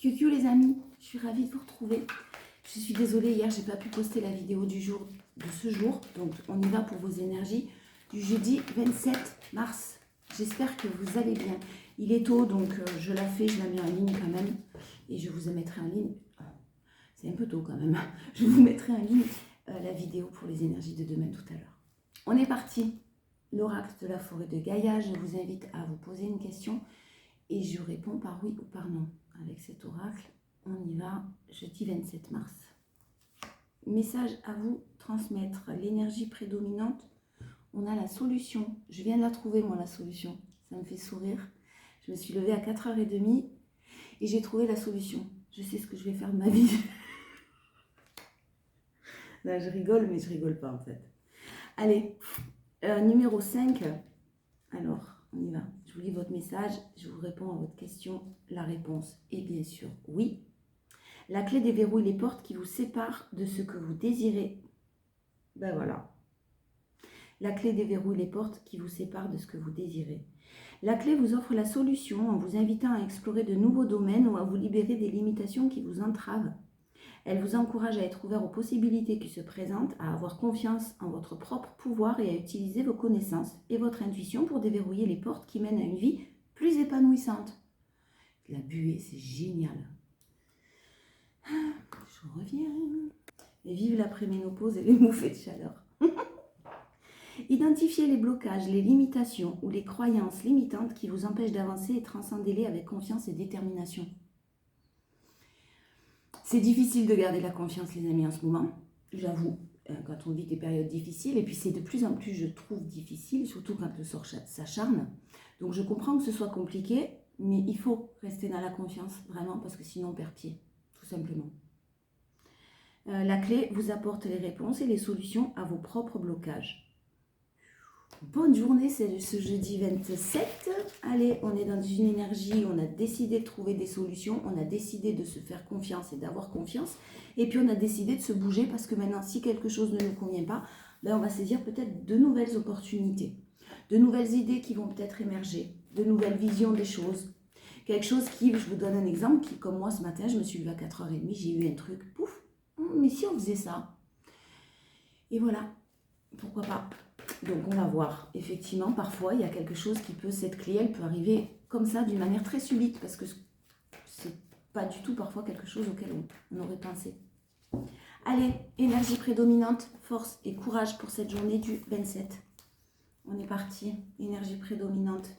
Coucou les amis, je suis ravie de vous retrouver. Je suis désolée, hier j'ai pas pu poster la vidéo du jour de ce jour. Donc on y va pour vos énergies du jeudi 27 mars. J'espère que vous allez bien. Il est tôt donc je la fais, je la mets en ligne quand même. Et je vous mettrai en ligne. C'est un peu tôt quand même. Je vous mettrai en ligne la vidéo pour les énergies de demain tout à l'heure. On est parti. L'oracle de la forêt de Gaïa. Je vous invite à vous poser une question. Et je réponds par oui ou par non. Avec cet oracle, on y va, jeudi 27 mars. Message à vous transmettre. L'énergie prédominante, on a la solution. Je viens de la trouver, moi, la solution. Ça me fait sourire. Je me suis levée à 4h30 et j'ai trouvé la solution. Je sais ce que je vais faire de ma vie. Là, je rigole, mais je rigole pas, en fait. Allez, numéro 5. Alors, on y va. Je vous lis votre message, je vous réponds à votre question. La réponse est bien sûr oui. La clé déverrouille les portes qui vous séparent de ce que vous désirez. Ben voilà. La clé déverrouille les portes qui vous séparent de ce que vous désirez. La clé vous offre la solution en vous invitant à explorer de nouveaux domaines ou à vous libérer des limitations qui vous entravent. Elle vous encourage à être ouvert aux possibilités qui se présentent, à avoir confiance en votre propre pouvoir et à utiliser vos connaissances et votre intuition pour déverrouiller les portes qui mènent à une vie plus épanouissante. La buée, c'est génial. Je reviens. Et vive l'après-ménopause et les bouffées de chaleur. Identifiez les blocages, les limitations ou les croyances limitantes qui vous empêchent d'avancer et transcendez-les avec confiance et détermination. C'est difficile de garder la confiance, les amis, en ce moment, j'avoue, quand on vit des périodes difficiles. Et puis c'est de plus en plus, je trouve, difficile, surtout quand le sort s'acharne. Donc je comprends que ce soit compliqué, mais il faut rester dans la confiance, vraiment, parce que sinon on perd pied, tout simplement. La clé vous apporte les réponses et les solutions à vos propres blocages. Bonne journée, c'est ce jeudi 27. Allez, on est dans une énergie, on a décidé de trouver des solutions, on a décidé de se faire confiance et d'avoir confiance. Et puis on a décidé de se bouger parce que maintenant, si quelque chose ne nous convient pas, ben on va saisir peut-être de nouvelles opportunités, de nouvelles idées qui vont peut-être émerger, de nouvelles visions des choses. Quelque chose qui, je vous donne un exemple, qui comme moi ce matin, je me suis levée à 4h30, j'ai eu un truc, pouf, mais si on faisait ça? Et voilà, pourquoi pas? Donc on va voir, effectivement, parfois il y a quelque chose qui peut, cette clé, elle peut arriver comme ça, d'une manière très subite, parce que c'est pas du tout parfois quelque chose auquel on aurait pensé. Allez, énergie prédominante, force et courage pour cette journée du 27. On est parti, énergie prédominante.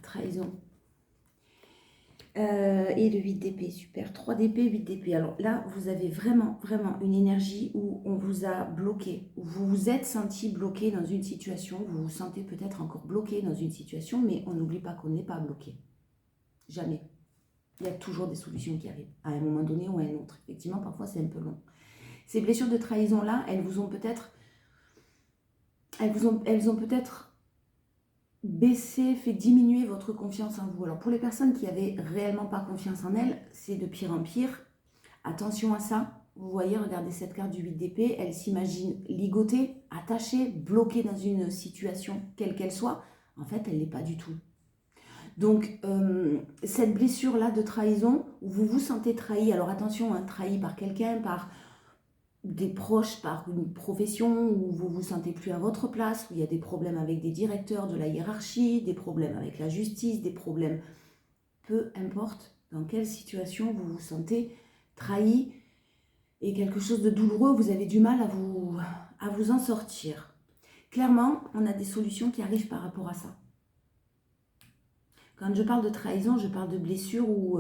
Trahison. Et le 8 d'épée, super. 3 d'épée, 8 d'épée. Alors là, vous avez vraiment, vraiment une énergie où on vous a bloqué, où vous vous êtes senti bloqué dans une situation, vous vous sentez peut-être encore bloqué dans une situation, mais on n'oublie pas qu'on n'est pas bloqué. Jamais. Il y a toujours des solutions qui arrivent, à un moment donné ou à un autre. Effectivement, parfois c'est un peu long. Ces blessures de trahison-là, elles ont peut-être baisser, fait diminuer votre confiance en vous. Alors pour les personnes qui n'avaient réellement pas confiance en elles, c'est de pire en pire. Attention à ça. Vous voyez, regardez cette carte du 8 d'épée, elle s'imagine ligotée, attachée, bloquée dans une situation, quelle qu'elle soit. En fait, elle ne l'est pas du tout. Donc, cette blessure-là de trahison, où vous vous sentez trahi, alors attention, hein, trahi par quelqu'un, par des proches, par une profession où vous vous sentez plus à votre place, où il y a des problèmes avec des directeurs de la hiérarchie, des problèmes avec la justice, des problèmes, peu importe dans quelle situation vous vous sentez trahi et quelque chose de douloureux, vous avez du mal à vous en sortir. Clairement, on a des solutions qui arrivent par rapport à ça. Quand je parle de trahison, je parle de blessures où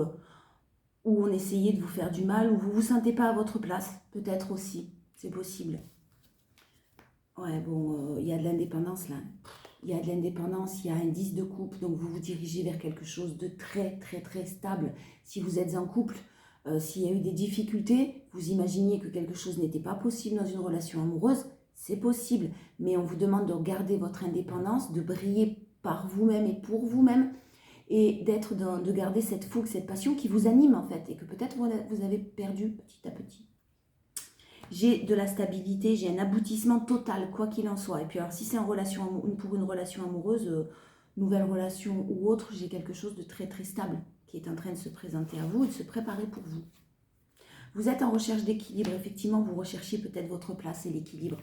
on essayait de vous faire du mal, où vous ne vous sentez pas à votre place, peut-être aussi, c'est possible. Ouais, bon, il y a de l'indépendance là. Il y a de l'indépendance, il y a un 10 de coupe, donc vous vous dirigez vers quelque chose de très, très, très stable. Si vous êtes en couple, s'il y a eu des difficultés, vous imaginiez que quelque chose n'était pas possible dans une relation amoureuse, c'est possible. Mais on vous demande de garder votre indépendance, de briller par vous-même et pour vous-même, et de garder cette fougue, cette passion qui vous anime en fait, et que peut-être vous avez perdu petit à petit. J'ai de la stabilité, j'ai un aboutissement total, quoi qu'il en soit. Et puis alors si c'est pour une relation amoureuse, nouvelle relation ou autre, j'ai quelque chose de très très stable qui est en train de se présenter à vous et de se préparer pour vous. Vous êtes en recherche d'équilibre, effectivement, vous recherchez peut-être votre place et l'équilibre.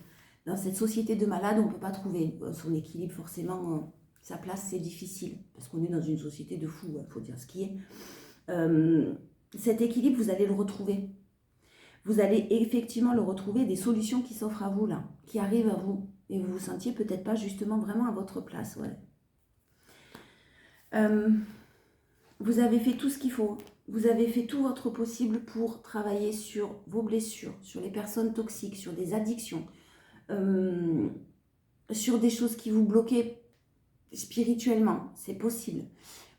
Dans cette société de malades, on ne peut pas trouver son équilibre, forcément, sa place, c'est difficile, parce qu'on est dans une société de fous, il faut dire ce qui est. Cet équilibre, vous allez le retrouver. Vous allez effectivement le retrouver, des solutions qui s'offrent à vous, là, qui arrivent à vous, et vous vous sentiez peut-être pas justement vraiment à votre place, ouais. Vous avez fait tout ce qu'il faut. Vous avez fait tout votre possible pour travailler sur vos blessures, sur les personnes toxiques, sur des addictions, sur des choses qui vous bloquaient spirituellement. C'est possible.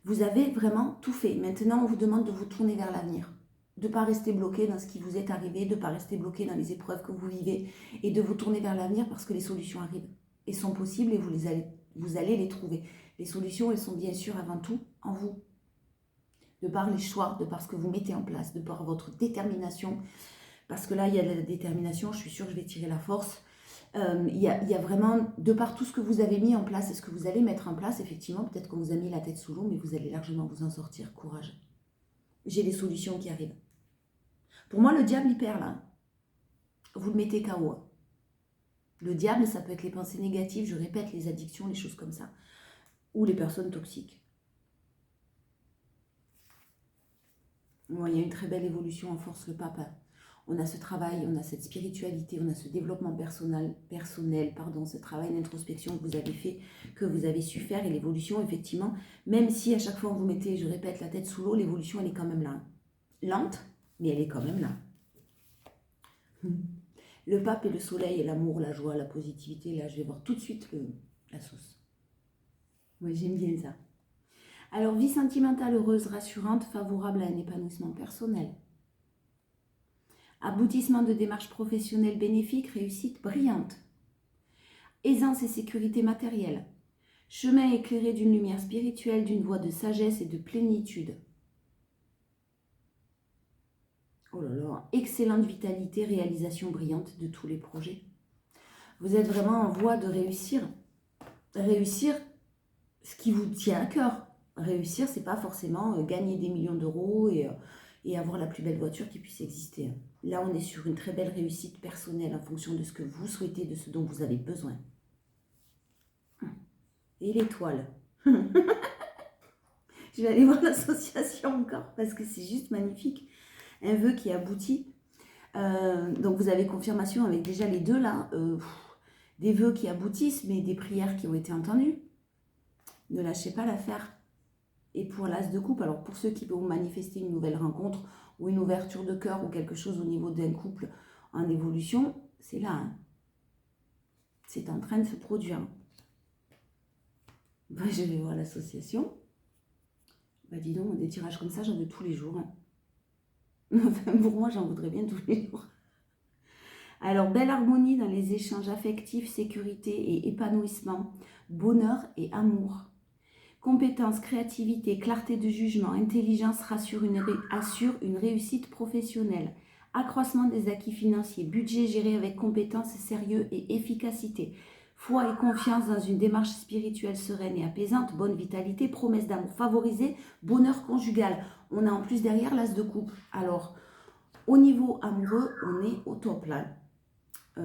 Vous avez vraiment tout fait. Maintenant, on vous demande de vous tourner vers l'avenir. De ne pas rester bloqué dans ce qui vous est arrivé, de ne pas rester bloqué dans les épreuves que vous vivez et de vous tourner vers l'avenir parce que les solutions arrivent et sont possibles et vous allez les trouver. Les solutions, elles sont bien sûr avant tout en vous. De par les choix, de par ce que vous mettez en place, de par votre détermination. Parce que là, il y a de la détermination, je suis sûre que je vais tirer la force. Il y a vraiment, de par tout ce que vous avez mis en place et ce que vous allez mettre en place, effectivement, peut-être qu'on vous a mis la tête sous l'eau, mais vous allez largement vous en sortir. Courage. J'ai des solutions qui arrivent. Pour moi, le diable, il perd là. Vous le mettez KO. Le diable, ça peut être les pensées négatives, je répète, les addictions, les choses comme ça. Ou les personnes toxiques. Bon, il y a une très belle évolution en force, le pape. On a ce travail, on a cette spiritualité, on a ce développement personnel, ce travail d'introspection que vous avez fait, que vous avez su faire, et l'évolution, effectivement, même si à chaque fois vous mettez, je répète, la tête sous l'eau, l'évolution, elle est quand même là. Lente, mais elle est quand même là. Le pape et le soleil, et l'amour, la joie, la positivité, là, je vais voir tout de suite la sauce. Moi, j'aime bien ça. Alors, vie sentimentale heureuse, rassurante, favorable à un épanouissement personnel. Aboutissement de démarches professionnelles bénéfiques, réussite brillante. Aisance et sécurité matérielle. Chemin éclairé d'une lumière spirituelle, d'une voie de sagesse et de plénitude. Oh là là, excellente vitalité, réalisation brillante de tous les projets. Vous êtes vraiment en voie de réussir. Réussir ce qui vous tient à cœur. Réussir, c'est pas forcément gagner des millions d'euros et avoir la plus belle voiture qui puisse exister. Là, on est sur une très belle réussite personnelle en fonction de ce que vous souhaitez, de ce dont vous avez besoin. Et l'étoile. Je vais aller voir l'association encore parce que c'est juste magnifique. Un vœu qui aboutit. Donc vous avez confirmation avec déjà les deux là. Des vœux qui aboutissent, mais des prières qui ont été entendues. Ne lâchez pas l'affaire. Et pour l'as de coupe, alors pour ceux qui vont manifester une nouvelle rencontre ou une ouverture de cœur ou quelque chose au niveau d'un couple en évolution, c'est là. Hein. C'est en train de se produire. Ben, je vais voir l'association. Ben, dis donc, des tirages comme ça, j'en veux tous les jours. Hein. Enfin, pour moi, j'en voudrais bien tous les jours. Alors, belle harmonie dans les échanges affectifs, sécurité et épanouissement, bonheur et amour. Compétence, créativité, clarté de jugement, intelligence assure une réussite professionnelle. Accroissement des acquis financiers, budget géré avec compétence, sérieux et efficacité. Foi et confiance dans une démarche spirituelle sereine et apaisante, bonne vitalité, promesse d'amour favorisée, bonheur conjugal. On a en plus derrière l'as de coupe. Alors, au niveau amoureux, on est au top là.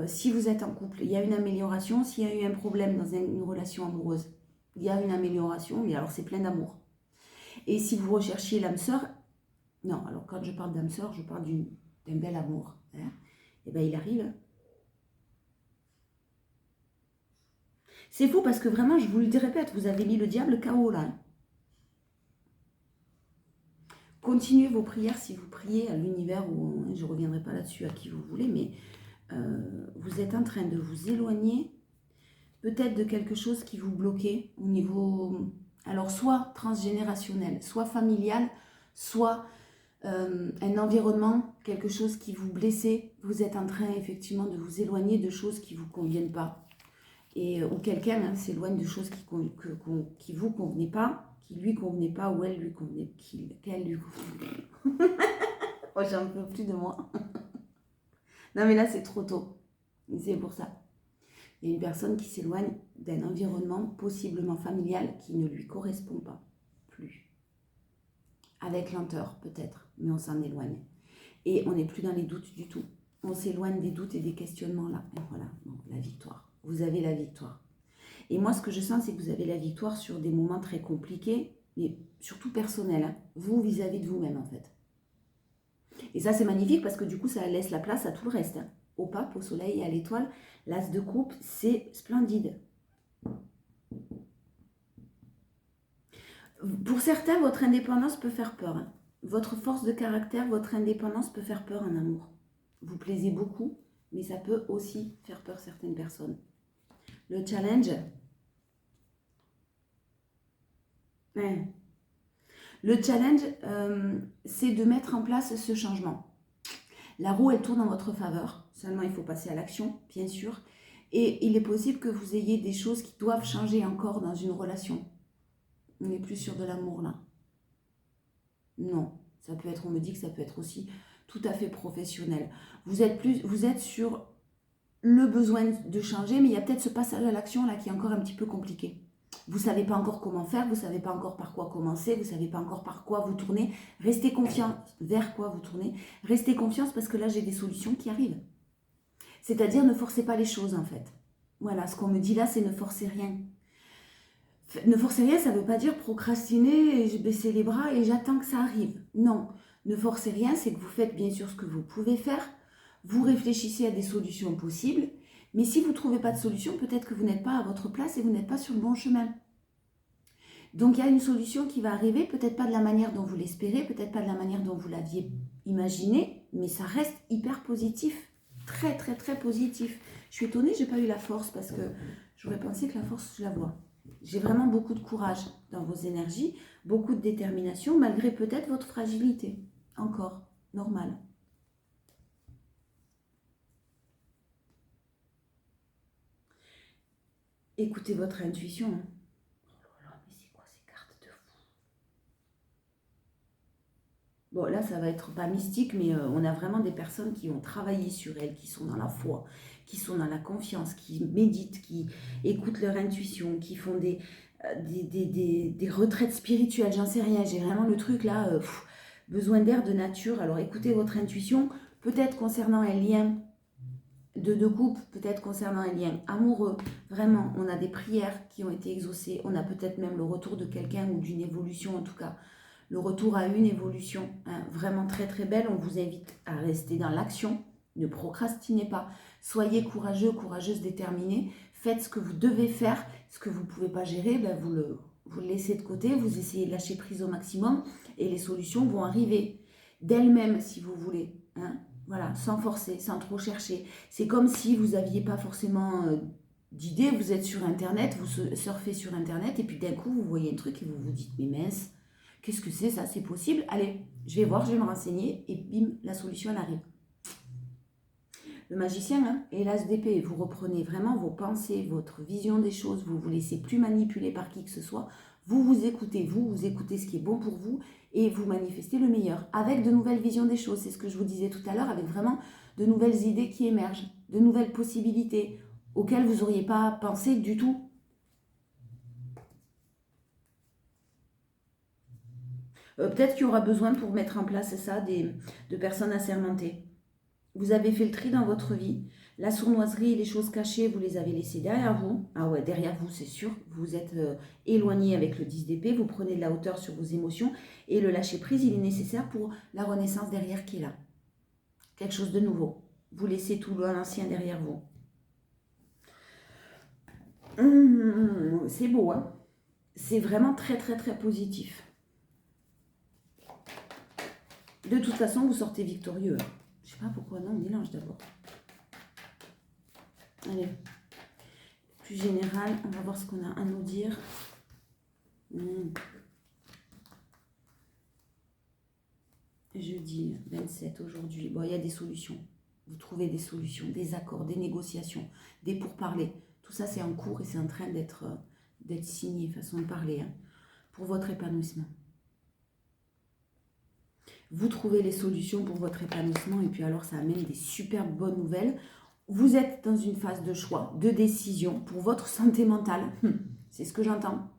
Si vous êtes en couple, il y a une amélioration. S'il y a eu un problème dans une relation amoureuse, il y a une amélioration, et alors c'est plein d'amour. Et si vous recherchiez l'âme sœur, non, alors quand je parle d'âme sœur, je parle d'un bel amour. Hein, et bien il arrive. C'est fou parce que vraiment, je vous le répète, vous avez mis le diable KO là. Hein. Continuez vos prières si vous priez à l'univers, ou je ne reviendrai pas là-dessus à qui vous voulez, mais vous êtes en train de vous éloigner peut-être de quelque chose qui vous bloquait au niveau, alors soit transgénérationnel, soit familial, soit un environnement, quelque chose qui vous blessait. Vous êtes en train effectivement de vous éloigner de choses qui ne vous conviennent pas. Et, ou quelqu'un s'éloigne de choses qui vous convenaient pas, qui lui convenaient pas, ou elle lui convenait, qu'elle lui convenait. Oh, j'en peux plus de moi. Non mais là c'est trop tôt. C'est pour ça. Il y a une personne qui s'éloigne d'un environnement possiblement familial qui ne lui correspond pas plus. Avec lenteur peut-être, mais on s'en éloigne. Et on n'est plus dans les doutes du tout. On s'éloigne des doutes et des questionnements là. Et voilà, bon, la victoire. Vous avez la victoire. Et moi, ce que je sens, c'est que vous avez la victoire sur des moments très compliqués, mais surtout personnels. Hein. Vous, vis-à-vis de vous-même, en fait. Et ça, c'est magnifique parce que du coup, ça laisse la place à tout le reste. Hein. Au pape, au soleil et à l'étoile, l'as de coupe, c'est splendide. Pour certains, votre indépendance peut faire peur. Hein. Votre force de caractère, votre indépendance peut faire peur en amour. Vous plaisez beaucoup, mais ça peut aussi faire peur certaines personnes. Le challenge, le challenge, c'est de mettre en place ce changement. La roue, elle tourne en votre faveur. Seulement, il faut passer à l'action, bien sûr. Et il est possible que vous ayez des choses qui doivent changer encore dans une relation. On n'est plus sur de l'amour, là. Non. Ça peut être, on me dit que ça peut être aussi tout à fait professionnel. Vous êtes sur le besoin de changer, mais il y a peut-être ce passage à l'action, là, qui est encore un petit peu compliqué. Vous ne savez pas encore comment faire, vous ne savez pas encore par quoi commencer, vous ne savez pas encore par quoi vous tournez. Restez confiant vers quoi vous tournez. Restez confiance parce que là, j'ai des solutions qui arrivent. C'est-à-dire, ne forcez pas les choses, en fait. Voilà, ce qu'on me dit là, c'est ne forcez rien. Ne forcez rien, ça ne veut pas dire procrastiner, et baisser les bras et j'attends que ça arrive. Non, ne forcez rien, c'est que vous faites bien sûr ce que vous pouvez faire. Vous réfléchissez à des solutions possibles. Mais si vous ne trouvez pas de solution, peut-être que vous n'êtes pas à votre place et vous n'êtes pas sur le bon chemin. Donc il y a une solution qui va arriver, peut-être pas de la manière dont vous l'espérez, peut-être pas de la manière dont vous l'aviez imaginé, mais ça reste hyper positif, très très très positif. Je suis étonnée, je n'ai pas eu la force parce que j'aurais pensé que la force, je la vois. J'ai vraiment beaucoup de courage dans vos énergies, beaucoup de détermination, malgré peut-être votre fragilité. Encore, normal. Écoutez votre intuition. Oh là là, mais c'est quoi ces cartes de fou? Bon, là, ça va être pas mystique, mais on a vraiment des personnes qui ont travaillé sur elles, qui sont dans la foi, qui sont dans la confiance, qui méditent, qui écoutent leur intuition, qui font des retraites spirituelles, j'en sais rien. J'ai vraiment le truc là, besoin d'air, de nature. Alors écoutez votre intuition, peut-être concernant un lien de couple, peut-être concernant un lien amoureux. Vraiment, on a des prières qui ont été exaucées. On a peut-être même le retour de quelqu'un ou d'une évolution, en tout cas, le retour à une évolution hein, vraiment très très belle. On vous invite à rester dans l'action. Ne procrastinez pas. Soyez courageux, courageuse, déterminée. Faites ce que vous devez faire. Ce que vous ne pouvez pas gérer, ben vous le laissez de côté. Vous essayez de lâcher prise au maximum et les solutions vont arriver d'elles-mêmes si vous voulez. Hein. Voilà, sans forcer, sans trop chercher. C'est comme si vous n'aviez pas forcément d'idée, vous êtes sur Internet, vous surfez sur Internet, et puis d'un coup, vous voyez un truc et vous vous dites, mais mince, qu'est-ce que c'est ça? C'est possible? Allez, je vais voir, je vais me renseigner, et bim, la solution, elle arrive. Le magicien, hein, et l'as d'épée, vous reprenez vraiment vos pensées, votre vision des choses, vous ne vous laissez plus manipuler par qui que ce soit, vous écoutez, vous écoutez ce qui est bon pour vous, et vous manifestez le meilleur, avec de nouvelles visions des choses. C'est ce que je vous disais tout à l'heure, avec vraiment de nouvelles idées qui émergent, de nouvelles possibilités auxquelles vous n'auriez pas pensé du tout. Peut-être qu'il y aura besoin pour mettre en place ça de personnes assermentées. Vous avez fait le tri dans votre vie. La sournoiserie, les choses cachées, vous les avez laissées derrière vous. Ah ouais, derrière vous, c'est sûr. Vous êtes éloigné avec le 10 d'épée. Vous prenez de la hauteur sur vos émotions. Et le lâcher-prise, il est nécessaire pour la renaissance derrière qui est là. Quelque chose de nouveau. Vous laissez tout l'ancien derrière vous. C'est beau, hein? C'est vraiment très, très, très positif. De toute façon, vous sortez victorieux. Je sais pas pourquoi, non, on mélange d'abord. Allez. Plus général, on va voir ce qu'on a à nous dire. Jeudi 27 aujourd'hui. Bon, il y a des solutions. Vous trouvez des solutions, des accords, des négociations, des pourparlers. Tout ça, c'est en cours et c'est en train d'être signé, façon de parler, hein, pour votre épanouissement. Vous trouvez les solutions pour votre épanouissement et puis alors ça amène des super bonnes nouvelles. vous êtes dans une phase de choix, de décision pour votre santé mentale. C'est ce que j'entends.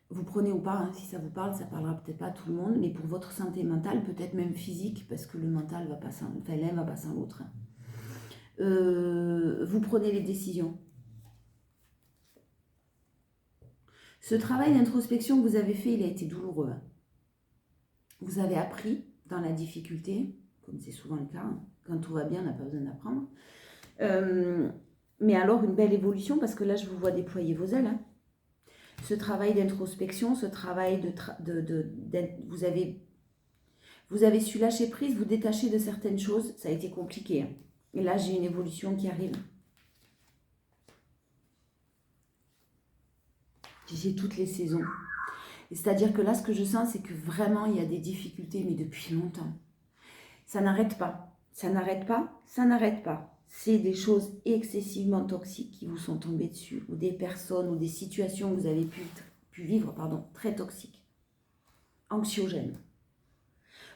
Vous prenez ou pas, hein, si ça vous parle, ça parlera peut-être pas à tout le monde, mais pour votre santé mentale, peut-être même physique, parce que le mental va pas sans, enfin, l'un va pas sans l'autre. Vous prenez les décisions. Ce travail d'introspection que vous avez fait, il a été douloureux. Vous avez appris dans la difficulté, comme c'est souvent le cas, hein. Quand tout va bien, on n'a pas besoin d'apprendre. Mais alors, une belle évolution, parce que là, je vous vois déployer vos ailes. Hein. Ce travail d'introspection, ce travail vous avez su lâcher prise, vous détacher de certaines choses. Ça a été compliqué. Hein. Et là, j'ai une évolution qui arrive. J'ai toutes les saisons. C'est-à-dire que là, ce que je sens, c'est que vraiment, il y a des difficultés, mais depuis longtemps. Ça n'arrête pas. Ça n'arrête pas. Ça n'arrête pas. C'est des choses excessivement toxiques qui vous sont tombées dessus, ou des personnes, ou des situations que vous avez pu vivre, très toxiques, anxiogènes.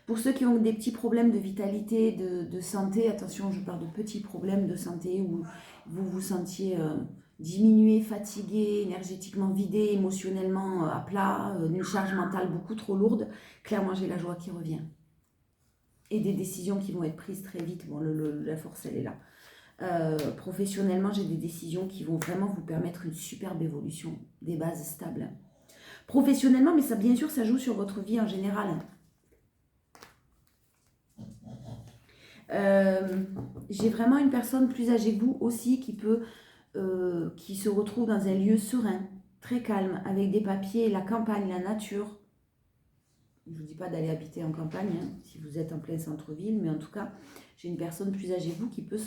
Pour ceux qui ont des petits problèmes de vitalité, de santé, attention, je parle de petits problèmes de santé où vous vous sentiez diminué, fatigué, énergétiquement vidé, émotionnellement à plat, une charge mentale beaucoup trop lourde, clairement j'ai la joie qui revient. Et des décisions qui vont être prises très vite, bon, la force elle est là. Professionnellement, j'ai des décisions qui vont vraiment vous permettre une superbe évolution, des bases stables. Professionnellement, mais ça bien sûr, ça joue sur votre vie en général. J'ai vraiment une personne plus âgée que vous aussi qui se retrouve dans un lieu serein, très calme, avec des papiers, la campagne, la nature. Je ne vous dis pas d'aller habiter en campagne, hein, si vous êtes en plein centre-ville, mais en tout cas, j'ai une personne plus âgée que vous qui peut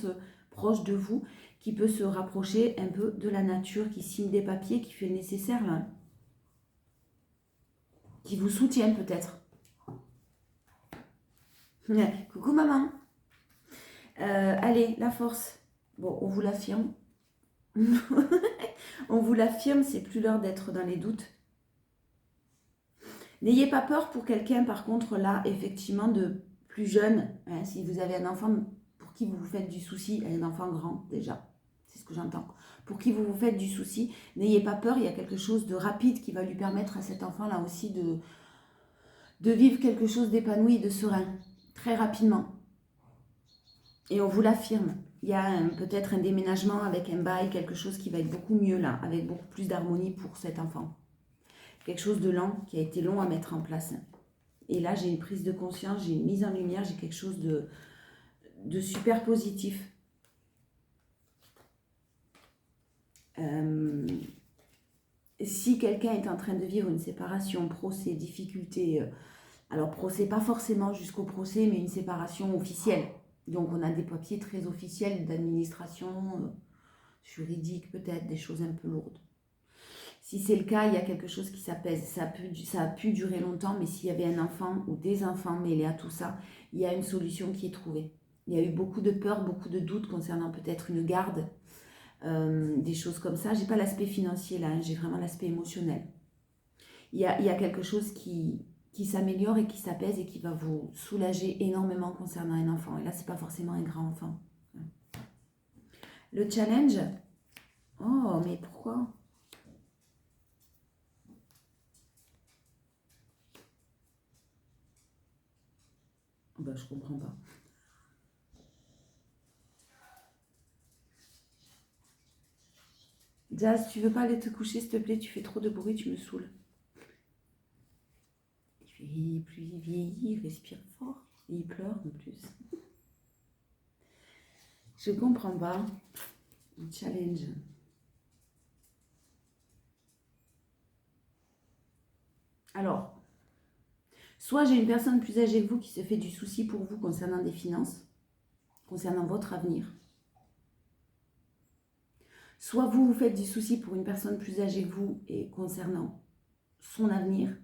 proche de vous, qui peut se rapprocher un peu de la nature, qui signe des papiers, qui fait le nécessaire là, qui vous soutient peut-être. Coucou maman. Allez, la force. Bon, on vous l'affirme. On vous l'affirme, c'est plus l'heure d'être dans les doutes. N'ayez pas peur pour quelqu'un, par contre, là, effectivement, de plus jeune. Hein, si vous avez un enfant pour qui vous vous faites du souci, un enfant grand, déjà, c'est ce que j'entends. Pour qui vous vous faites du souci, n'ayez pas peur, il y a quelque chose de rapide qui va lui permettre à cet enfant-là aussi de vivre quelque chose d'épanoui et de serein, très rapidement. Et on vous l'affirme. Il y a peut-être un déménagement avec un bail, quelque chose qui va être beaucoup mieux là, avec beaucoup plus d'harmonie pour cet enfant. Quelque chose de lent, qui a été long à mettre en place. Et là, j'ai une prise de conscience, j'ai une mise en lumière, j'ai quelque chose de super positif. Si quelqu'un est en train de vivre une séparation, procès, difficulté, alors procès, pas forcément jusqu'au procès, mais une séparation officielle. Donc on a des papiers très officiels d'administration, juridique peut-être, des choses un peu lourdes. Si c'est le cas, il y a quelque chose qui s'apaise. Ça a pu durer longtemps, mais s'il y avait un enfant ou des enfants mêlés à tout ça, il y a une solution qui est trouvée. Il y a eu beaucoup de peur, beaucoup de doutes concernant peut-être une garde, des choses comme ça. Je n'ai pas l'aspect financier là, hein, j'ai vraiment l'aspect émotionnel. Il y a quelque chose qui s'améliore et qui s'apaise et qui va vous soulager énormément concernant un enfant. Et là, ce n'est pas forcément un grand enfant. Le challenge. Oh, mais pourquoi ? Ben, je comprends pas. Jazz, tu veux pas aller te coucher, s'il te plaît? Tu fais trop de bruit, tu me saoules. Plus il vieillit, il respire fort. Et il pleure en plus. Je comprends pas. Un challenge. Alors, soit j'ai une personne plus âgée que vous qui se fait du souci pour vous concernant des finances, concernant votre avenir. Soit vous vous faites du souci pour une personne plus âgée que vous et concernant son avenir,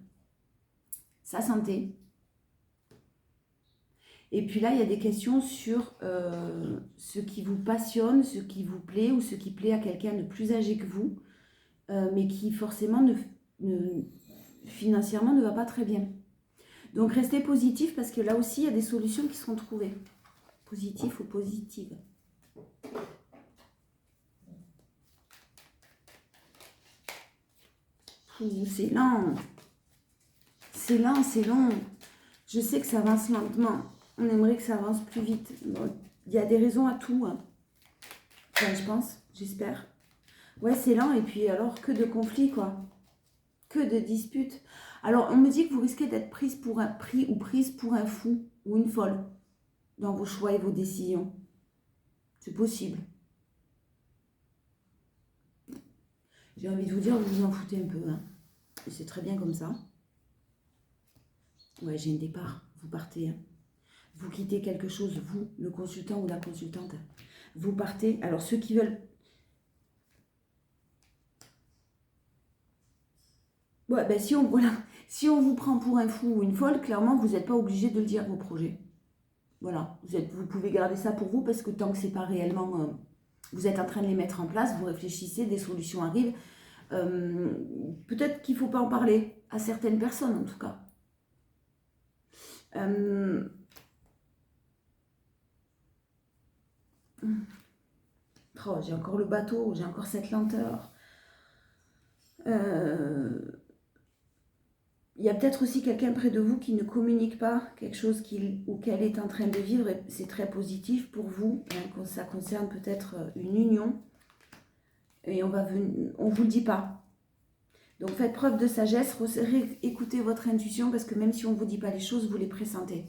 sa santé. Et puis là, il y a des questions sur ce qui vous passionne, ce qui vous plaît ou ce qui plaît à quelqu'un de plus âgé que vous, mais qui forcément financièrement ne va pas très bien. Donc restez positif parce que là aussi, il y a des solutions qui seront trouvées. Positif ou positive. tout. C'est lent. C'est lent, c'est long. Je sais que ça avance lentement. On aimerait que ça avance plus vite. Bon, il y a des raisons à tout. Hein. Enfin, je pense, j'espère. Ouais, c'est lent. Et puis alors, que de conflits, quoi. Que de disputes. Alors, on me dit que vous risquez d'être prise pour un pris ou prise pour un fou ou une folle dans vos choix et vos décisions. C'est possible. J'ai envie de vous dire, vous vous en foutez un peu. Hein. Et c'est très bien comme ça. Ouais, j'ai un départ. Vous partez. Hein. Vous quittez quelque chose, vous, le consultant ou la consultante. Vous partez. Alors, ceux qui veulent... Ouais, ben si on, voilà. Si on vous prend pour un fou ou une folle, clairement, vous n'êtes pas obligé de le dire, vos projets. Voilà. Vous pouvez garder ça pour vous parce que tant que c'est pas réellement... vous êtes en train de les mettre en place, vous réfléchissez, des solutions arrivent. Peut-être qu'il ne faut pas en parler à certaines personnes, en tout cas. Oh, j'ai encore le bateau, j'ai encore cette lenteur. Il y a peut-être aussi quelqu'un près de vous qui ne communique pas quelque chose qu'il ou qu'elle est en train de vivre et c'est très positif pour vous. Hein, ça concerne peut-être une union et on vous le dit pas. Donc faites preuve de sagesse, écoutez votre intuition parce que même si on ne vous dit pas les choses, vous les pressentez.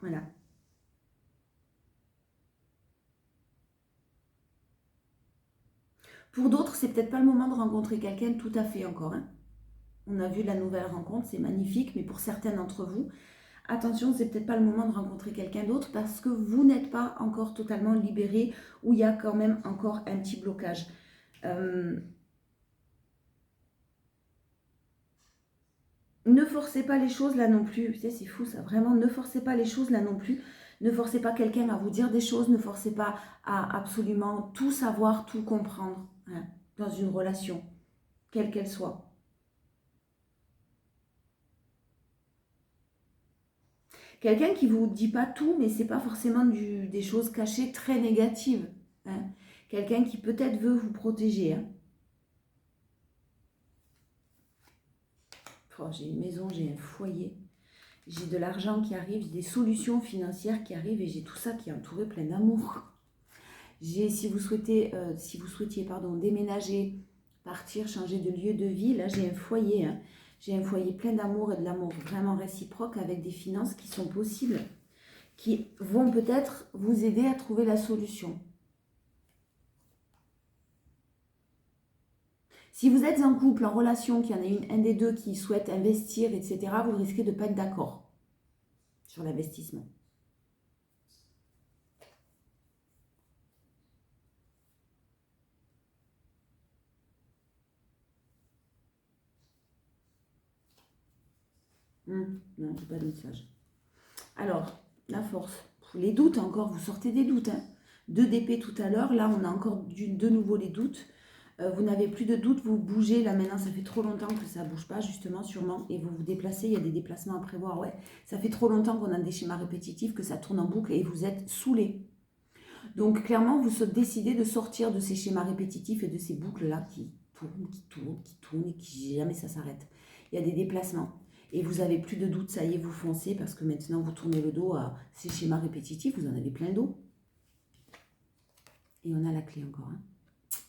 Voilà. Pour d'autres, c'est peut-être pas le moment de rencontrer quelqu'un tout à fait encore. Hein. On a vu la nouvelle rencontre, c'est magnifique, mais pour certains d'entre vous, attention, c'est peut-être pas le moment de rencontrer quelqu'un d'autre parce que vous n'êtes pas encore totalement libéré ou il y a quand même encore un petit blocage. Ne forcez pas les choses là non plus. C'est fou ça, vraiment, ne forcez pas les choses là non plus. Ne forcez pas quelqu'un à vous dire des choses, ne forcez pas à absolument tout savoir, tout comprendre hein, dans une relation, quelle qu'elle soit. Quelqu'un qui ne vous dit pas tout, mais c'est pas forcément des choses cachées très négatives. Hein. Quelqu'un qui peut-être veut vous protéger. Hein. Oh, j'ai une maison, j'ai un foyer, j'ai de l'argent qui arrive, j'ai des solutions financières qui arrivent et j'ai tout ça qui est entouré plein d'amour. Si vous souhaitiez déménager, partir, changer de lieu de vie, là j'ai un foyer. Hein. J'ai un foyer plein d'amour et de l'amour vraiment réciproque avec des finances qui sont possibles, qui vont peut-être vous aider à trouver la solution. Si vous êtes en couple, en relation, qu'il y en a un des deux qui souhaite investir, etc., vous risquez de ne pas être d'accord sur l'investissement. Non, j'ai pas de message. Alors, la force. Les doutes encore, vous sortez des doutes. Hein. 2 d'épée tout à l'heure, là on a encore de nouveau les doutes. Vous n'avez plus de doutes, vous bougez. Là maintenant, ça fait trop longtemps que ça ne bouge pas, justement, sûrement. Et vous vous déplacez, il y a des déplacements à prévoir. Ouais, ça fait trop longtemps qu'on a des schémas répétitifs, que ça tourne en boucle et vous êtes saoulé. Donc clairement, vous décidez de sortir de ces schémas répétitifs et de ces boucles-là qui tournent et qui jamais ça s'arrête. Il y a des déplacements. Et vous n'avez plus de doute, ça y est, vous foncez parce que maintenant vous tournez le dos à ces schémas répétitifs, vous en avez plein le dos. Et on a la clé encore. Hein.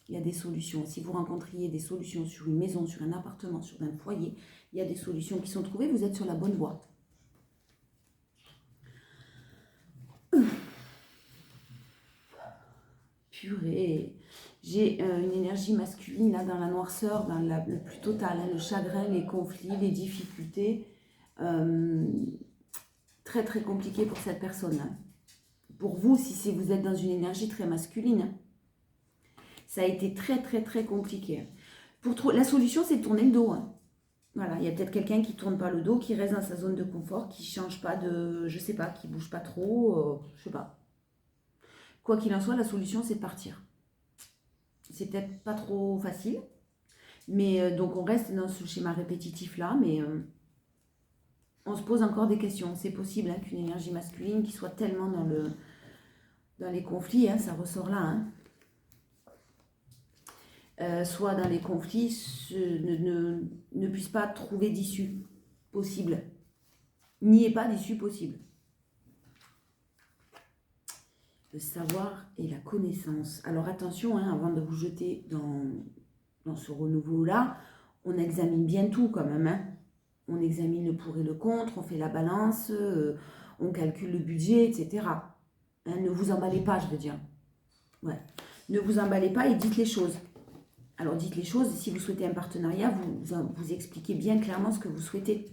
Il y a des solutions. Si vous rencontriez des solutions sur une maison, sur un appartement, sur un foyer, il y a des solutions qui sont trouvées, vous êtes sur la bonne voie. Purée. J'ai une énergie masculine là dans la noirceur, dans le plus total, hein, le chagrin, les conflits, les difficultés. Très très compliqué pour cette personne. Hein. Pour vous, si vous êtes dans une énergie très masculine, hein, ça a été très très très compliqué. La solution, c'est de tourner le dos. Hein. Voilà, il y a peut-être quelqu'un qui ne tourne pas le dos, qui reste dans sa zone de confort, qui ne change pas de, je sais pas, qui bouge pas trop, je sais pas. Quoi qu'il en soit, la solution, c'est de partir. C'est peut-être pas trop facile, mais donc on reste dans ce schéma répétitif-là, mais on se pose encore des questions. C'est possible hein, qu'une énergie masculine qui soit tellement dans les conflits, hein, ça ressort là. Hein. soit dans les conflits, ne puisse pas trouver d'issue possible. N'y ait pas d'issue possible. Le savoir et la connaissance. Alors attention, hein, avant de vous jeter dans ce renouveau-là, on examine bien tout quand même. Hein. On examine le pour et le contre, on fait la balance, on calcule le budget, etc. Hein, ne vous emballez pas, je veux dire. Ouais. Ne vous emballez pas et dites les choses. Alors dites les choses, si vous souhaitez un partenariat, vous expliquez bien clairement ce que vous souhaitez.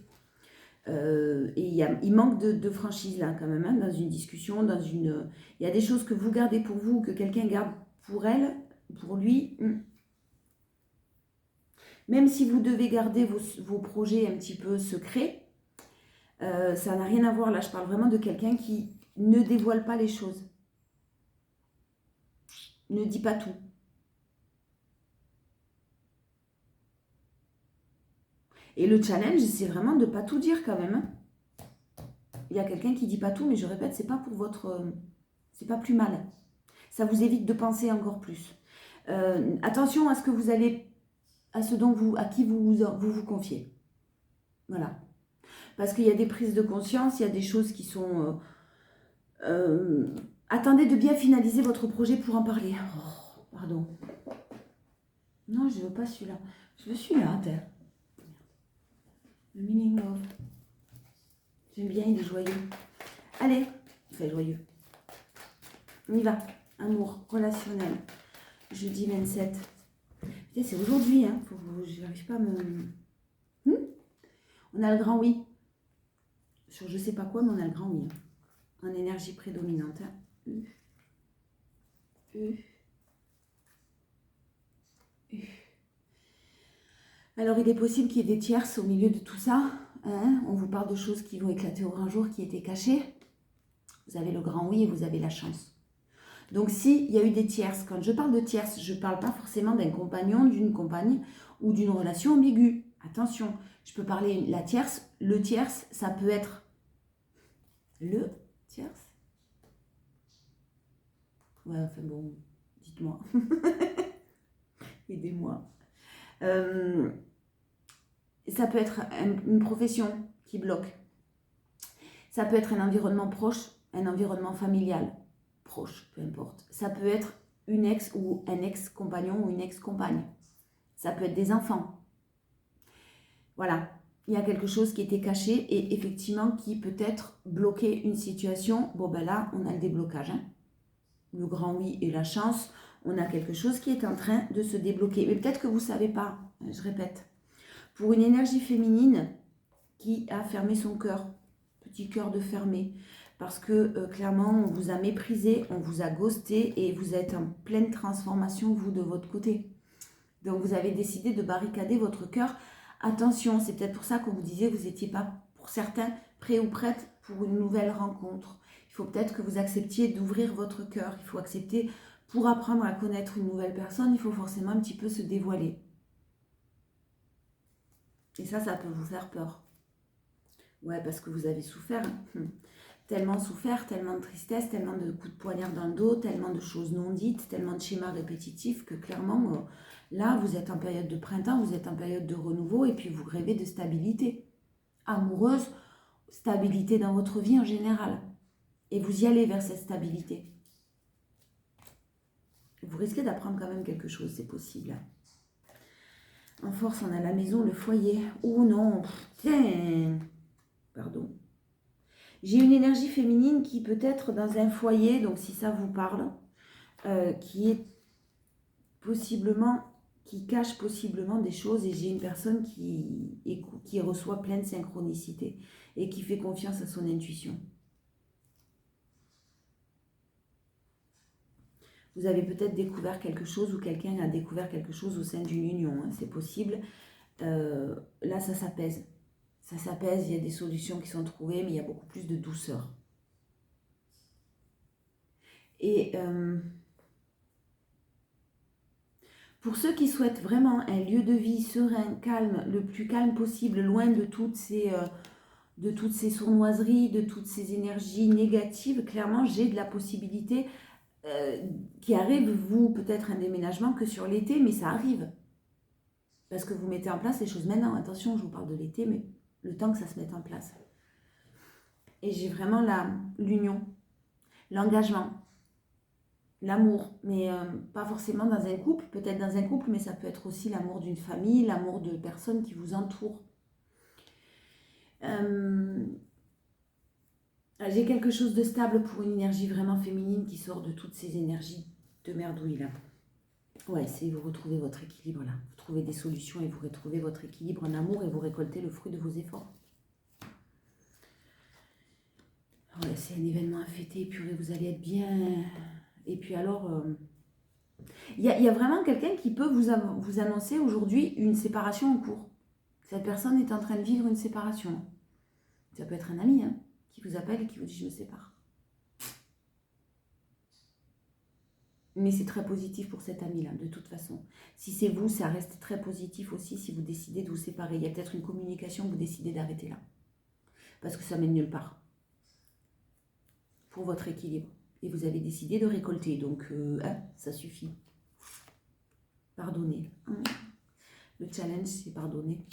Et il manque de franchise là quand même, hein, dans une discussion, il y a des choses que vous gardez pour vous, que quelqu'un garde pour elle, pour lui. Même si vous devez garder vos projets un petit peu secrets, ça n'a rien à voir. Là, je parle vraiment de quelqu'un qui ne dévoile pas les choses. Ne dit pas tout. Et le challenge, c'est vraiment de ne pas tout dire quand même. Hein. Il y a quelqu'un qui ne dit pas tout, mais je répète, c'est pas pour votre... c'est pas plus mal. Ça vous évite de penser encore plus. Attention à ce que vous allez... à qui vous confiez. Voilà. Parce qu'il y a des prises de conscience, il y a des choses qui sont... attendez de bien finaliser votre projet pour en parler. Oh, pardon. Non, je ne veux pas celui-là. Je veux celui-là, terre. Le meaning of. J'aime bien, il est joyeux. Allez, enfin joyeux. On y va. Amour, relationnel. Jeudi 27. Putain, c'est aujourd'hui, hein. Je n'arrive pas à me... On a le grand oui. Sur je sais pas quoi, mais on a le grand oui. En énergie prédominante. Hein. Alors, il est possible qu'il y ait des tierces au milieu de tout ça. Hein. On vous parle de choses qui vont éclater au grand jour, qui étaient cachées. Vous avez le grand oui et vous avez la chance. Donc, s'il y a eu des tierces, quand je parle de tierces, je ne parle pas forcément d'un compagnon, d'une compagne ou d'une relation ambiguë. Attention, je peux parler la tierce. Le tierce, ça peut être le tierce. Ouais, enfin bon, dites-moi. Aidez-moi. Ça peut être une profession qui bloque. Ça peut être un environnement proche, un environnement familial proche, peu importe. Ça peut être une ex ou un ex-compagnon ou une ex-compagne. Ça peut être des enfants. Voilà, il y a quelque chose qui était caché et effectivement qui peut-être bloquait une situation. Bon ben là, on a le déblocage. Hein. Le grand oui et la chance, on a quelque chose qui est en train de se débloquer. Mais peut-être que vous ne savez pas, je répète. Pour une énergie féminine qui a fermé son cœur, petit cœur de fermé, parce que clairement, on vous a méprisé, on vous a ghosté et vous êtes en pleine transformation, vous, de votre côté. Donc, vous avez décidé de barricader votre cœur. Attention, c'est peut-être pour ça qu'on vous disait que vous n'étiez pas, pour certains, prêts ou prêtes pour une nouvelle rencontre. Il faut peut-être que vous acceptiez d'ouvrir votre cœur. Il faut accepter, pour apprendre à connaître une nouvelle personne, il faut forcément un petit peu se dévoiler. Et ça peut vous faire peur. Ouais, parce que vous avez souffert. Tellement souffert, tellement de tristesse, tellement de coups de poignard dans le dos, tellement de choses non dites, tellement de schémas répétitifs que clairement, là, vous êtes en période de printemps, vous êtes en période de renouveau et puis vous rêvez de stabilité. Amoureuse, stabilité dans votre vie en général. Et vous y allez vers cette stabilité. Vous risquez d'apprendre quand même quelque chose, c'est possible. En force, on a la maison, le foyer. Oh non, tiens, pardon. J'ai une énergie féminine qui peut être dans un foyer, donc si ça vous parle, qui est possiblement, qui cache possiblement des choses, et j'ai une personne qui reçoit plein de synchronicité et qui fait confiance à son intuition. Vous avez peut-être découvert quelque chose ou quelqu'un a découvert quelque chose au sein d'une union, hein, c'est possible. Là, ça s'apaise. Ça s'apaise, il y a des solutions qui sont trouvées, mais il y a beaucoup plus de douceur. Et pour ceux qui souhaitent vraiment un lieu de vie serein, calme, le plus calme possible, loin de toutes ces sournoiseries, de toutes ces énergies négatives, clairement, j'ai de la possibilité qui arrive, vous, peut-être un déménagement que sur l'été, mais ça arrive. Parce que vous mettez en place les choses maintenant. Attention, je vous parle de l'été, mais le temps que ça se mette en place. Et j'ai vraiment l'union, l'engagement, l'amour, mais pas forcément dans un couple, peut-être dans un couple, mais ça peut être aussi l'amour d'une famille, l'amour de personnes qui vous entourent. J'ai quelque chose de stable pour une énergie vraiment féminine qui sort de toutes ces énergies de merdouille là. Ouais, c'est vous retrouvez votre équilibre là. Vous trouvez des solutions et vous retrouvez votre équilibre en amour et vous récoltez le fruit de vos efforts. Ouais, c'est un événement à fêter, purée, vous allez être bien. Et puis alors, il y a vraiment quelqu'un qui peut vous annoncer aujourd'hui une séparation en cours. Cette personne est en train de vivre une séparation. Ça peut être un ami hein, qui vous appelle et qui vous dit je me sépare. Mais c'est très positif pour cet ami-là, de toute façon. Si c'est vous, ça reste très positif aussi si vous décidez de vous séparer. Il y a peut-être une communication, vous décidez d'arrêter là. Parce que ça mène nulle part. Pour votre équilibre. Et vous avez décidé de récolter. Donc, ça suffit. Pardonner. Le challenge, c'est pardonner.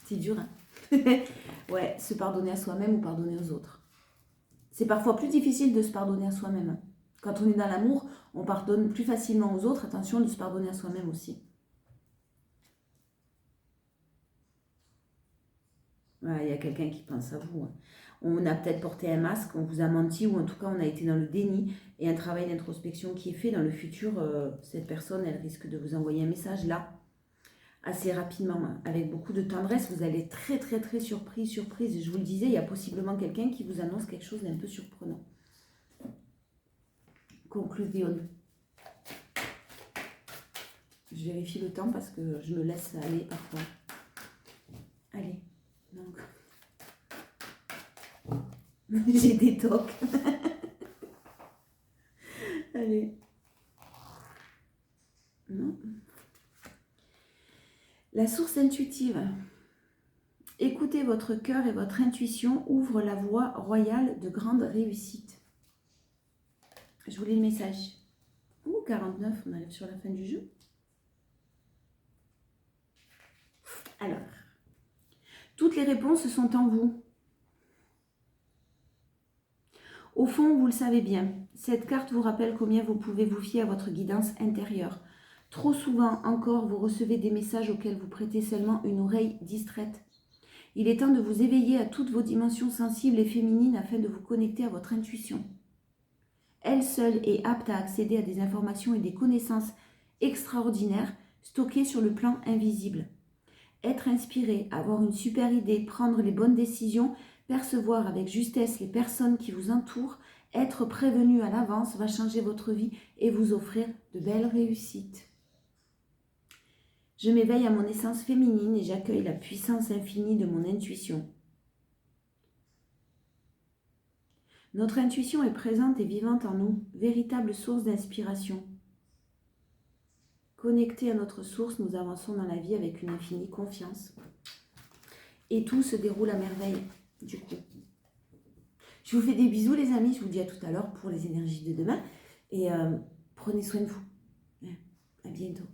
C'est dur, hein. Ouais, se pardonner à soi-même ou pardonner aux autres. C'est parfois plus difficile de se pardonner à soi-même. Quand on est dans l'amour, on pardonne plus facilement aux autres. Attention de se pardonner à soi-même aussi. Ouais, il y a quelqu'un qui pense à vous. Hein. On a peut-être porté un masque, on vous a menti ou en tout cas on a été dans le déni. Et un travail d'introspection qui est fait dans le futur, cette personne, elle risque de vous envoyer un message là, assez rapidement, hein. Avec beaucoup de tendresse. Vous allez être très très très surprise. Je vous le disais, il y a possiblement quelqu'un qui vous annonce quelque chose d'un peu surprenant. Conclusion. Je vérifie le temps parce que je me laisse aller parfois. Allez, donc. J'ai des tocs. Allez. Non. La source intuitive. Écoutez votre cœur et votre intuition ouvre la voie royale de grande réussite. Je vous lis le message. Ouh, 49, on arrive sur la fin du jeu. Alors, toutes les réponses sont en vous. Au fond, vous le savez bien, cette carte vous rappelle combien vous pouvez vous fier à votre guidance intérieure. Trop souvent encore, vous recevez des messages auxquels vous prêtez seulement une oreille distraite. Il est temps de vous éveiller à toutes vos dimensions sensibles et féminines afin de vous connecter à votre intuition. Elle seule est apte à accéder à des informations et des connaissances extraordinaires stockées sur le plan invisible. Être inspiré, avoir une super idée, prendre les bonnes décisions, percevoir avec justesse les personnes qui vous entourent, être prévenu à l'avance va changer votre vie et vous offrir de belles réussites. Je m'éveille à mon essence féminine et j'accueille la puissance infinie de mon intuition. Notre intuition est présente et vivante en nous, véritable source d'inspiration. Connectés à notre source, nous avançons dans la vie avec une infinie confiance. Et tout se déroule à merveille, du coup. Je vous fais des bisous les amis, je vous dis à tout à l'heure pour les énergies de demain. Et prenez soin de vous. À bientôt.